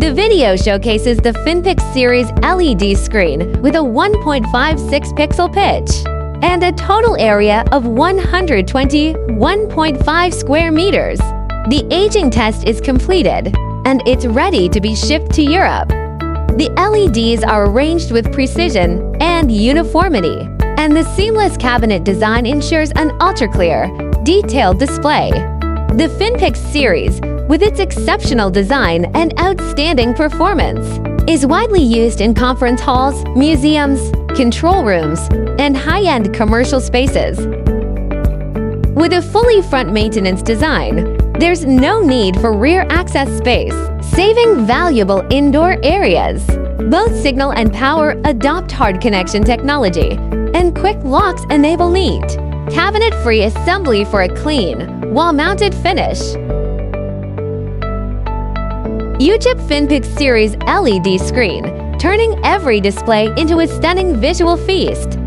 The video showcases the FinPIX Series LED screen with a 1.56 pixel pitch and a total area of 121.5 square meters. The aging test is completed, and it's ready to be shipped to Europe. The LEDs are arranged with precision and uniformity, and the seamless cabinet design ensures an ultra-clear, detailed display. The FinPIX Series, with its exceptional design and outstanding performance, is widely used in conference halls, museums, control rooms, and high-end commercial spaces. With a fully front maintenance design, there's no need for rear access space, saving valuable indoor areas. Both signal and power adopt hard connection technology, and quick locks enable neat, cabinet-free assembly for a clean, wall-mounted finish. YUCHIP FinPIX Series LED screen, turning every display into a stunning visual feast.